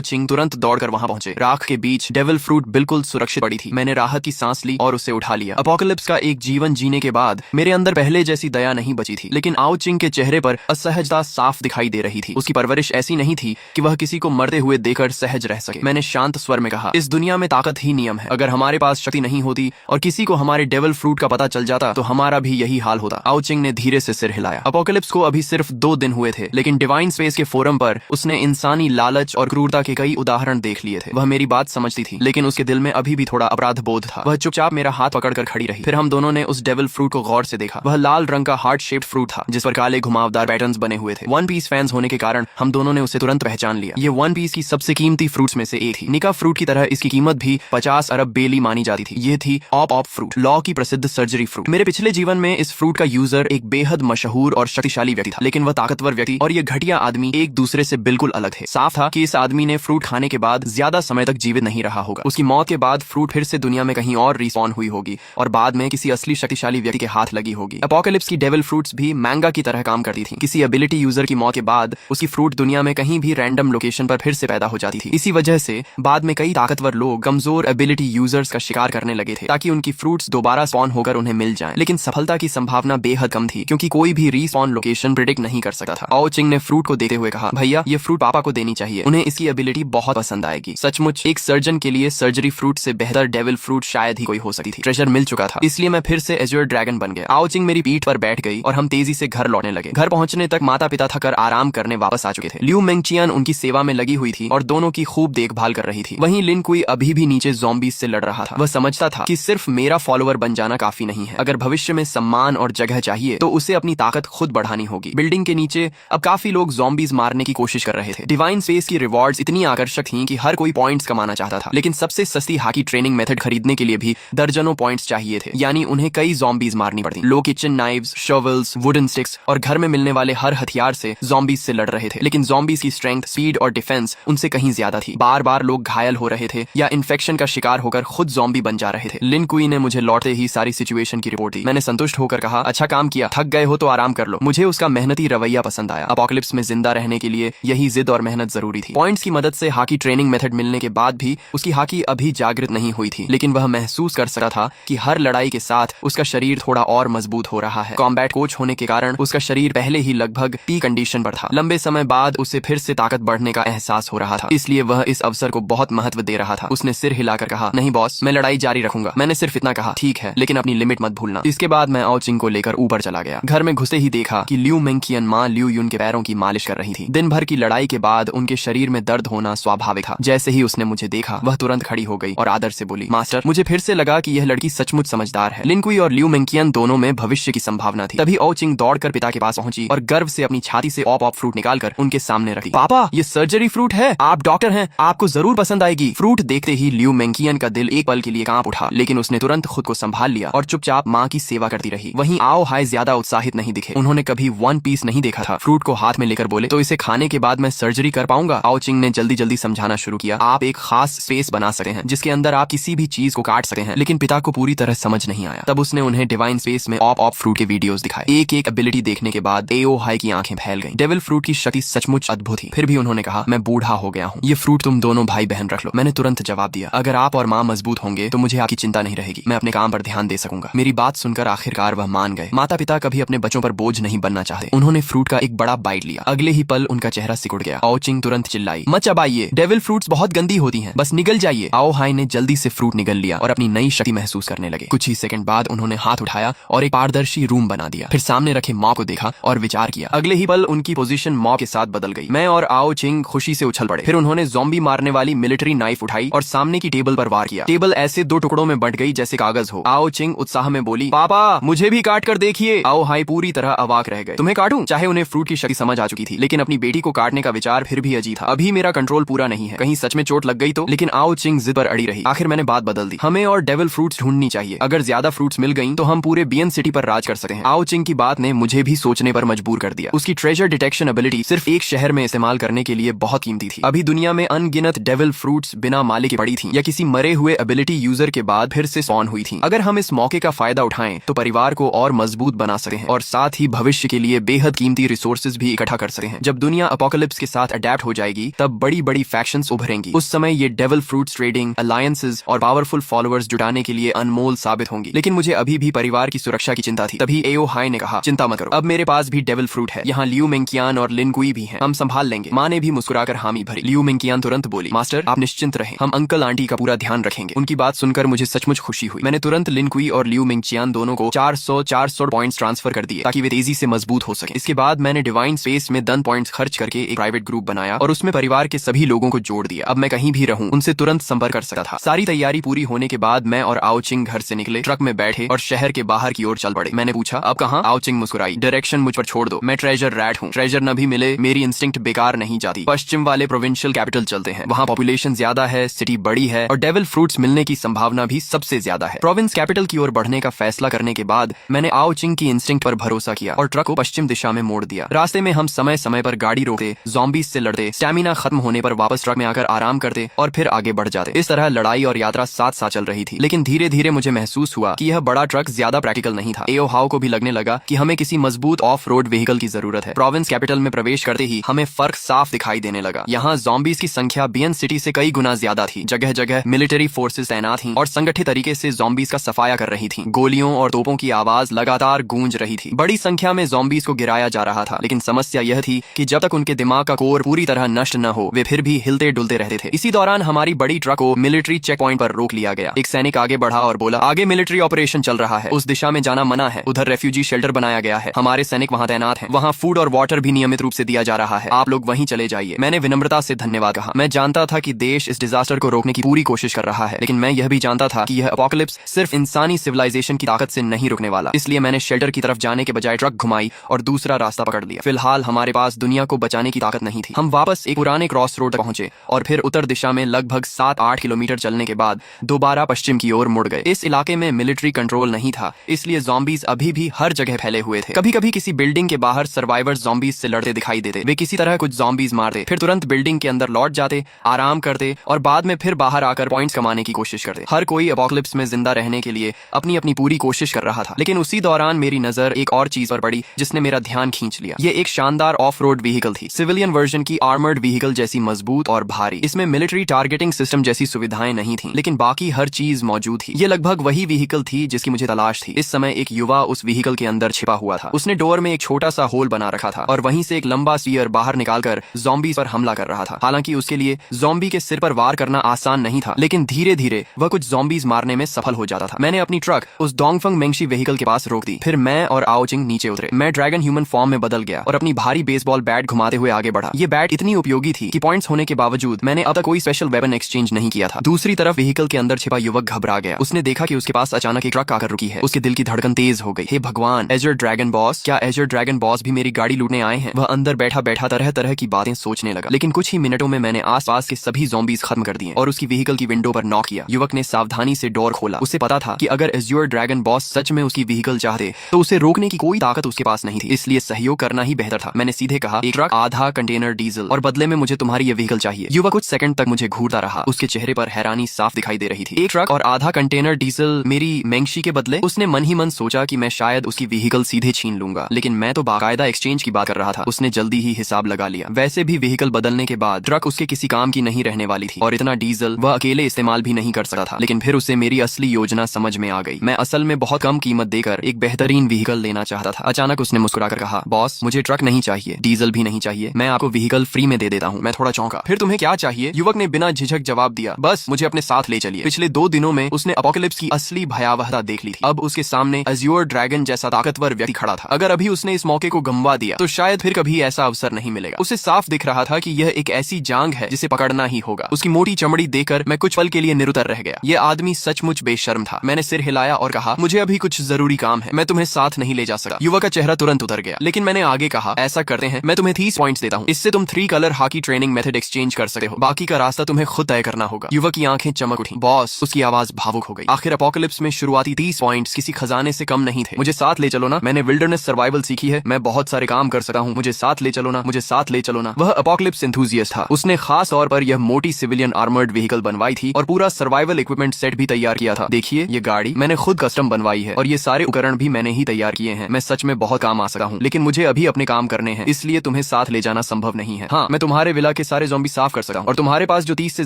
चिंग तुरंत दौड़कर वहां पहुंचे। राख के बीच डेविल फ्रूट बिल्कुल सुरक्षित पड़ी थी। मैंने राहत की सांस ली और उसे उठा लिया। अपोकलिप्स का एक जीवन जीने के बाद मेरे अंदर पहले जैसी दया नहीं बची थी, लेकिन आओ चिंग के चेहरे पर असहजता साफ दिखाई दे रही थी। उसकी परवरिश ऐसी नहीं थी कि वह किसी को मरते हुए देखकर सहज रह सके। मैंने शांत स्वर में कहा, इस दुनिया में ताकत ही नियम है। अगर हमारे पास शक्ति नहीं होती और किसी को हमारे डेविल फ्रूट का पता चल जाता तो हमारा भी यही हाल होता। आओ चिंग ने धीरे से सिर हिलाया। अपोकलिप्स को अभी सिर्फ 2 दिन हुए थे, लेकिन डिवाइन स्पेस के फोरम पर उसने इंसानी लालच और क्रूरता के कई उदाहरण देख लिए थे। वह मेरी बात समझती थी, लेकिन उसके दिल में अभी भी थोड़ा अपराध बोध था। वह चुपचाप मेरा हाथ पकड़कर खड़ी रही। फिर हम दोनों ने उस डेविल फ्रूट को गौर से देखा। वह लाल रंग का हार्ट शेप्ड फ्रूट था, जिस पर काले घुमावदार पैटर्न्स बने हुए थे। वन पीस फैंस होने के कारण हम दोनों ने उसे तुरंत पहचान लिया। ये वन पीस की सबसे कीमती फ्रूट्स में से एक थी। निका फ्रूट की तरह इसकी कीमत भी 50 अरब बेली मानी जाती थी। ये थी ऑप फ्रूट, लॉ की प्रसिद्ध सर्जरी फ्रूट। मेरे पिछले जीवन में इस फ्रूट का यूजर एक बेहद मशहूर और शक्तिशाली व्यक्ति था, लेकिन वह ताकतवर व्यक्ति और ये घटिया आदमी एक दूसरे से बिल्कुल अलग थे। साफ था कि इस आदमी ने फ्रूट खाने के बाद ज्यादा समय तक जीवित नहीं रहा होगा। उसकी मौत के बाद फ्रूट फिर से दुनिया में कहीं और रिस्पॉन हुई होगी और बाद में किसी असली शक्तिशाली व्यक्ति के हाथ लगी होगी। अपोकलिप्स की डेविल फ्रूट्स भी मैंगा की तरह काम करती थी। किसी एबिलिटी यूजर की मौत के बाद उसकी फ्रूट दुनिया में कहीं भी रैंडम लोकेशन पर फिर से पैदा हो जाती थी। इसी वजह से बाद में कई ताकतवर लोग कमजोर एबिलिटी यूजर्स का शिकार करने लगे थे, ताकि उनकी फ्रूट्स दोबारा स्पॉन होकर उन्हें मिल जाएं। लेकिन सफलता की संभावना बेहद कम थी, क्योंकि कोई भी रीस्पॉन लोकेशन प्रेडिक्ट नहीं कर सकता था। आओ चिंग ने फ्रूट को देते हुए कहा, भैया ये फ्रूट पापा को देनी चाहिए, उन्हें इसकी एबिलिटी बहुत पसंद आएगी। सचमुच एक सर्जन के लिए सर्जरी फ्रूट से बेहतर डेविल फ्रूट शायद ही कोई हो सकती थी। ट्रेजर मिल चुका था, इसलिए मैं फिर से एज्योर ड्रैगन बन गया। आओ चिंग मेरी पीठ पर बैठ गई और हम तेजी से घर लौटने लगे। घर पहुंचने तक माता पिता थकर आराम करने वापस आ चुके थे। ल्यू मेंगचियन उनकी सेवा में लगी हुई थी और दोनों की खूब देखभाल कर रही थी। वहीं लिन कुई अभी भी नीचे ज़ॉम्बीज से लड़ रहा था। वह समझता था कि सिर्फ मेरा फॉलोअर बन जाना काफी नहीं है। अगर भविष्य में सम्मान और जगह चाहिए तो उसे अपनी ताकत खुद बढ़ानी होगी। बिल्डिंग के नीचे अब काफी लोग ज़ॉम्बीज मारने की कोशिश कर रहे थे। डिवाइन स्पेस की रिवॉर्ड्स इतनी आकर्षक थीं कि हर कोई पॉइंट्स कमाना चाहता था, लेकिन सबसे सस्ती हाकी ट्रेनिंग मेथड खरीदने के लिए भी दर्जनों पॉइंट्स चाहिए थे, यानी उन्हें कई ज़ॉम्बीज मारनी पड़ती। लोग kitchen knives, shovels, wooden sticks और घर में मिलने वाले हर हथियार से ज़ॉम्बीज से लड़ रहे थे, लेकिन ज़ॉम्बीज की स्ट्रेंथ, स्पीड और डिफेंस उनसे कहीं ज्यादा थी। बार बार लोग घायल हो रहे थे या इन्फेक्शन का शिकार होकर खुद ज़ॉम्बी बन जा रहे थे। लिन कुई ने मुझे लौटते ही सारी सिचुएशन की रिपोर्ट दी। मैंने संतुष्ट होकर कहा, अच्छा काम किया, थक गए हो तो आराम कर लो। मुझे उसका मेहनती रवैया पसंद आया। अपोकलिप्स में जिंदा रहने के लिए यही जिद और मेहनत जरूरी थी। पॉइंट्स की मदद से हाकी ट्रेनिंग मेथड मिलने के बाद भी उसकी हाकी अभी जागृत नहीं हुई थी, लेकिन वह महसूस कर सकता था कि हर लड़ाई के साथ उसका शरीर थोड़ा और मजबूत हो रहा है। कॉम्बैट कोच होने के कारण उसका शरीर पहले ही लगभग पी कंडीशन पर था। लंबे समय बाद उसे फिर से ताकत बढ़ने का एहसास हो रहा था, इसलिए वह इस अवसर को बहुत महत्व दे रहा था। उसने सिर हिलाकर कहा, नहीं बॉस, मैं लड़ाई जारी रखूंगा। मैंने सिर्फ इतना कहा, ठीक है, लेकिन अपनी लिमिट मत भूलना। इसके बाद मैं आओ चिंग को लेकर ऊपर चला गया। घर में घुसे ही देखा कि ल्यू मेंगचियन माँ ल्यू युन के पैरों की मालिश कर रही थी। दिन भर की लड़ाई के बाद उनके शरीर में दर्द होना स्वाभाविक था। जैसे ही उसने मुझे देखा, वह तुरंत खड़ी हो गई और आदर से बोली, मास्टर। मुझे फिर से लगा कि यह लड़की सचमुच समझदार है। लिन कुई और ल्यू मेंगचियन दोनों में भविष्य की संभावना थी। तभी आओ चिंग दौड़कर पिता के पास पहुंची और गर्व से अपनी छाती से ऑप फ्रूट निकालकर उनके सामने रखी। पापा, ये सर्जरी फ्रूट है, आप डॉक्टर हैं, आपको जरूर पसंद आएगी। फ्रूट देखते ही ल्यू मेंगचियन का दिल एक पल के लिए कांप उठा, लेकिन उसने तुरंत खुद को संभाल लिया और चुपचाप माँ की सेवा करती रही। वहीं आओ हाय ज्यादा उत्साहित नहीं दिखे। उन्होंने कभी वन पीस नहीं देखा था। फ्रूट को हाथ में लेकर बोले, तो इसे खाने के बाद मैं सर्जरी कर पाऊंगा? आओ चिंग ने जल्दी जल्दी समझाना शुरू किया, आप एक खास स्पेस बना सकते हैं जिसके अंदर आप किसी भी चीज को काट सकते हैं। लेकिन पिता को पूरी तरह समझ नहीं आया। तब उसने उन्हें डिवाइन स्पेस में ऑप फ्रूट के वीडियोस दिखाए। एक एक एबिलिटी देखने के बाद एओ हाई की आंखें फैल गईं। डेविल फ्रूट की शक्ति सचमुच अद्भुत थी। फिर भी उन्होंने कहा, मैं बूढ़ा हो गया हूँ, ये फ्रूट तुम दोनों भाई बहन रख लो। मैंने तुरंत जवाब दिया, अगर आप और माँ मजबूत होंगे तो मुझे आपकी चिंता नहीं रहेगी। मैं अपने काम पर ध्यान दे सकूंगा। मेरी बात सुनकर आखिरकार वह मान गए। माता पिता कभी अपने बच्चों पर बोझ नहीं बनना चाहते। उन्होंने फ्रूट का एक बड़ा बाइट लिया। अगले ही पल उनका चेहरा सिकुड़ गया। आओ चिंग तुरंत चिल्लाई, मत चबाइए, डेविल फ्रूट्स बहुत गंदी होती हैं, बस निगल जाइए। आओ हाई ने जल्दी से फ्रूट निगल लिया और अपनी नई शक्ति महसूस करने लगे। कुछ ही सेकंड बाद उन्होंने हाथ उठाया और एक पारदर्शी रूम बना दिया। फिर सामने रखे मॉ को देखा और विचार किया। अगले ही पल उनकी पोजीशन मॉ के साथ बदल गई। मैं और आओ चिंग खुशी से उछल पड़े। फिर उन्होंने ज़ॉम्बी मारने वाली मिलिट्री नाइफ उठाई और सामने की टेबल पर वार किया। टेबल ऐसे 2 टुकड़ों में बंट गई जैसे कागज हो। आओ चिंग उत्साह में बोली, पापा मुझे भी काट कर देखिए। आओ हाई पूरी तरह अवाक रह गए। तुम्हें काटूं? चाहे उन्हें फ्रूट की शक्ति समझ आ चुकी थी, लेकिन अपनी बेटी को काटने का विचार फिर भी अजीब था। अभी मेरा कंट्रोल पूरा नहीं है, कहीं सच में चोट लग गई तो। लेकिन आओ चिंग जिद पर अड़ी रही। आखिर मैंने बात बदल दी। हमें और डेविल फ्रूट्स ढूंढनी चाहिए। अगर ज्यादा फ्रूट्स मिल गई तो हम पूरे बियन सिटी पर राज कर सकते हैं। आओ चिंग की बात ने मुझे भी सोचने पर मजबूर कर दिया। उसकी ट्रेजर डिटेक्शन एबिलिटी सिर्फ एक शहर में इस्तेमाल करने के लिए बहुत कीमती थी। अभी दुनिया में अनगिनत डेविल फ्रूट्स बिना मालिक के पड़ी थी या किसी मरे हुए एबिलिटी यूजर के बाद फिर से स्पॉन हुई थी। अगर हम इस मौके का फायदा उठाएं तो परिवार को और मजबूत बना सकते हैं और साथ ही भविष्य के लिए बेहद कीमती रिसोर्सेज भी इकट्ठा कर सकते हैं। जब दुनिया अपोकलिप्स के साथ अडेप्ट हो जाएगी तब बड़ी बड़ी फैक्शंस उभरेंगी। उस समय ये डेविल फ्रूट्स ट्रेडिंग अलायंसेस और पावरफुल फॉलोअर्स जुटाने के लिए अनमोल साबित होंगी। लेकिन मुझे अभी भी परिवार की सुरक्षा की चिंता थी। तभी एओ हाई ने कहा, चिंता मत करो, अब मेरे पास भी डेविल फ्रूट है। यहाँ लियू मेंकियान और लिन कुई भी हैं, हम संभाल लेंगे। माँ ने भी मुस्कुराकर हामी भरी। लियू मेंकियान तुरंत बोली, मास्टर आप निश्चिंत रहें, हम अंकल आंटी का पूरा ध्यान रखेंगे। उनकी बात सुनकर मुझे सचमुच खुशी हुई। मैंने तुरंत लिन कुई और लियू मेंकियान दोनों को 400 पॉइंट्स ट्रांसफर कर दिए ताकि वे तेजी से मजबूत हो सके। इसके बाद मैंने डिवाइन स्पेस में 10 पॉइंट्स खर्च करके एक प्राइवेट ग्रुप बनाया और उसमें परिवार के सभी लोगों को जोड़ दिया। अब मैं कहीं भी रहूं उनसे तुरंत संपर्क कर सकता था। सारी तैयारी पूरी होने के बाद मैं और आओचिंग घर से निकले, ट्रक में बैठे और शहर के बाहर की ओर चल पड़े। मैंने पूछा, अब कहाँ? आओचिंग मुस्कुराई, डायरेक्शन मुझ पर छोड़ दो, मैं ट्रेजर रैट हूँ। ट्रेजर न भी मिले मेरी इंस्टिंक्ट बेकार नहीं जाती। पश्चिम वाले प्रोविंशियल कैपिटल चलते हैं, वहाँ पॉपुलेशन ज्यादा है, सिटी बड़ी है और डेविल फ्रूट्स मिलने की संभावना भी सबसे ज्यादा है। प्रोविंस कैपिटल की ओर बढ़ने का फैसला करने के बाद मैंने आओचिंग की इंस्टिंक्ट पर भरोसा किया और ट्रक को पश्चिम दिशा में मोड़ दिया। रास्ते में हम समय समय पर गाड़ी रोकते, ज़ॉम्बीज से लड़ते, स्टैमिना खत्म होने पर वापस ट्रक में आकर आराम करते और फिर आगे बढ़ जाते। इस तरह लड़ाई और यात्रा साथ साथ चल रही थी। लेकिन धीरे धीरे मुझे महसूस हुआ कि यह बड़ा ट्रक ज्यादा प्रैक्टिकल नहीं था। एओ हाउ को भी लगने लगा कि हमें किसी मजबूत ऑफ रोड व्हीकल की जरूरत है। प्रोविंस कैपिटल में प्रवेश करते ही हमें फर्क साफ दिखाई देने लगा। यहाँ ज़ॉम्बीज की संख्या बियन सिटी से कई गुना ज्यादा थी। जगह जगह मिलिट्री फोर्सेस तैनात थीं और संगठित तरीके से ज़ॉम्बीज का सफाया कर रही थीं। गोलियों और तोपों की आवाज लगातार गूंज रही थी। बड़ी संख्या में ज़ॉम्बीज को गिराया जा रहा था। लेकिन समस्या यह थी कि जब तक उनके दिमाग का कोर पूरी तरह नष्ट न हो वे फिर भी हिलते डुलते रहते थे। इसी दौरान हमारी बड़ी ट्रक को मिलिट्री चेक पॉइंट पर रोक लिया गया। एक सैनिक आगे बढ़ा और बोला, आगे मिलिट्री ऑपरेशन चल रहा है, उस दिशा में जाना मना है। उधर रेफ्यूजी शेल्टर बनाया गया है, हमारे सैनिक वहाँ तैनात हैं। वहाँ फूड और वाटर भी नियमित रूप से दिया जा रहा है, आप लोग वहीं चले जाइए। मैंने विनम्रता से धन्यवाद कहा। मैं जानता था कि देश इस डिजास्टर को रोकने की पूरी कोशिश कर रहा है, लेकिन मैं यह भी जानता था कि यह अपोकलिप्स सिर्फ इंसानी सिविलाइजेशन की ताकत से नहीं रुकने वाला। इसलिए मैंने शेल्टर की तरफ जाने के बजाय ट्रक घुमाई और दूसरा रास्ता पकड़ लिया। फिलहाल हमारे पास दुनिया को बचाने की ताकत नहीं थी। हम वापस एक पुराने क्रॉस रोड तक पहुंचे और फिर उत्तर दिशा में लगभग 7-8 किलोमीटर चलने के बाद दोबारा पश्चिम की ओर मुड़ गए। इस इलाके में मिलिट्री कंट्रोल नहीं था, इसलिए ज़ॉम्बीज अभी भी हर जगह फैले हुए थे। कभी कभी किसी बिल्डिंग के बाहर सर्वाइवर्स ज़ॉम्बीज से लड़ते दिखाई देते। वे किसी तरह कुछ ज़ॉम्बीज मारते, फिर तुरंत बिल्डिंग के अंदर लौट जाते, आराम करते और बाद में फिर बाहर आकर पॉइंट्स कमाने की कोशिश करते। हर कोई अपोकलिप्स में जिंदा रहने के लिए अपनी अपनी पूरी कोशिश कर रहा था। लेकिन उसी दौरान मेरी नजर एक और चीज पर पड़ी जिसने मेरा ध्यान खींच लिया। ये एक शानदार ऑफ रोड व्हीकल थी, सिविलियन वर्जन की आर्मर्ड व्हीकल जैसी मजबूत और भारी। इसमें मिलिट्री टारगेटिंग सिस्टम जैसी सुविधाएं नहीं थी, लेकिन बाकी हर चीज मौजूद थी। ये लगभग वही व्हीकल थी जिसकी मुझे तलाश थी। इस समय एक युवा उस व्हीकल के अंदर छिपा हुआ था। उसने डोर में एक छोटा सा होल बना रखा था और वहीं से एक लंबा स्पीयर बाहर निकालकर ज़ॉम्बीज पर हमला कर रहा था। हालांकि उसके लिए ज़ॉम्बी के सिर पर वार करना आसान नहीं था, लेकिन धीरे धीरे वह कुछ ज़ॉम्बीज मारने में सफल हो जाता था। मैंने अपनी ट्रक उस डोंगफंग मेंगशी व्हीकल के पास रोक दी। फिर मैं और आओचिंग नीचे उतरे। मैं ड्रैगन ह्यूमन फॉर्म में बदल गया और अपनी भारी बेसबॉल बैट घुमाते हुए आगे बढ़ा। ये बैट इतनी उपयोगी थी कि पॉइंट्स होने के बावजूद मैंने अब तक कोई स्पेशल वेपन एक्सचेंज नहीं किया था। दूसरी तरफ व्हीकल के अंदर छिपा युवक घबरा गया। उसने देखा कि उसके पास अचानक एक ट्रक आकर रुकी है। उसके दिल की धड़कन तेज हो गई। हे भगवान, एजर ड्रैगन बॉस, क्या एजर ड्रैगन बॉस भी मेरी गाड़ी लूटने आए हैं? वह अंदर बैठा बैठा तरह तरह की बातें सोचने लगा। लेकिन कुछ ही मिनटों में मैंने आसपास के सभी ज़ॉम्बीज खत्म कर दिए और उसकी व्हीकल की विंडो पर नॉक किया। युवक ने सावधानी से डोर खोला। उसे पता था कि अगर एज्योर ड्रैगन बॉस सच में उसकी व्हीकल चाहते तो उसे रोकने की कोई ताकत उसके पास नहीं थी, इसलिए सहयोग करना ही बेहतर था। मैंने सीधे कहा, एक ट्रक, आधा कंटेनर डीजल और बदले में मुझे तुम्हारी ये व्हीकल चाहिए। युवक कुछ सेकंड तक मुझे घूरता रहा। उसके चेहरे पर हैरानी साफ दिखाई दे रही थी। एक ट्रक और आधा कंटेनर डीजल मेरी मेंगशी के बदले? उसने मन ही मन सोचा कि मैं शायद उसकी व्हीकल सीधे छीन लूंगा, लेकिन मैं तो बाकायदा एक्सचेंज की बात कर रहा था। उसने जल्दी ही हिसाब लगा लिया। वैसे भी व्हीकल बदलने के बाद ट्रक उसके किसी काम की नहीं रहने वाली थी और इतना डीजल वह अकेले इस्तेमाल भी नहीं कर सकता था। लेकिन फिर उसे मेरी असली योजना समझ में आ गई। मैं असल में बहुत कम कीमत देकर एक बेहतरीन व्हीकल लेना चाहता था। अचानक उसने मुस्कुराकर कहा, बॉस मुझे ट्रक नहीं चाहिए, डीजल भी नहीं चाहिए, मैं आपको व्हीकल फ्री में दे देता हूँ। मैं थोड़ा चौंका। फिर तुम्हें क्या चाहिए? युवक ने बिना झिझक जवाब दिया, बस मुझे अपने साथ ले चलिए। पिछले 2 दिनों में उसने अपोकलिप्स की असली भयावहता देख ली थी। अब उसके सामने एज्योर ड्रैगन जैसा ताकतवर व्यक्ति खड़ा था। अगर अभी उसने इस मौके को गंवा दिया तो शायद फिर कभी ऐसा अवसर नहीं मिलेगा। उसे साफ दिख रहा था कि यह एक ऐसी जांग है जिसे पकड़ना ही होगा। उसकी मोटी चमड़ी देखकर मैं कुछ पल के लिए निरुत्तर रह गया। यह आदमी सचमुच बेशर्म था। मैंने सिर हिलाया और कहा, मुझे अभी कुछ जरूरी काम है, मैं तुम्हें साथ नहीं ले जा सका। युवक का चेहरा तुरंत उतर गया, लेकिन मैंने आगे कहा, ऐसा करते हैं, मैं तुम्हें 30 पॉइंट्स देता हूँ, इससे तुम 3 colour hockey training method exchange कर सकते हो। बाकी का रास्ता तुम्हें खुद तय करना होगा। युवक की आंखें चमक उठी। बॉस, उसकी आवाज भावुक हो गई। आखिर अपोकलिप्स में शुरुआती 30 पॉइंट्स किसी खजाने से कम नहीं थे। मुझे साथ ले चलो ना, मैंने विल्डरनेस सर्वाइवल सीखी है, मैं बहुत सारे काम कर सकता हूँ, मुझे साथ ले चलो ना, मुझे साथ ले चलो ना। वह अपोकलिप्स एंथुसियास्ट था। उसने खास तौर पर यह मोटी सिविलियन आर्मर्ड व्हीकल बनवाई थी और पूरा सर्वाइवल इक्विपमेंट सेट भी तैयार किया था। देखिए, ये गाड़ी मैंने खुद कस्टम बनवाई है और ये सारे उपकरण भी मैंने ही तैयार किए हैं। मैं सच में बहुत काम आ सका हूँ, लेकिन मुझे अभी अपने काम करने हैं, इसलिए तुम्हें साथ ले जाना संभव नहीं है। हाँ, मैं तुम्हारे विला के सारे ज़ॉम्बी साफ कर सकता हूँ और तुम्हारे पास जो 30 से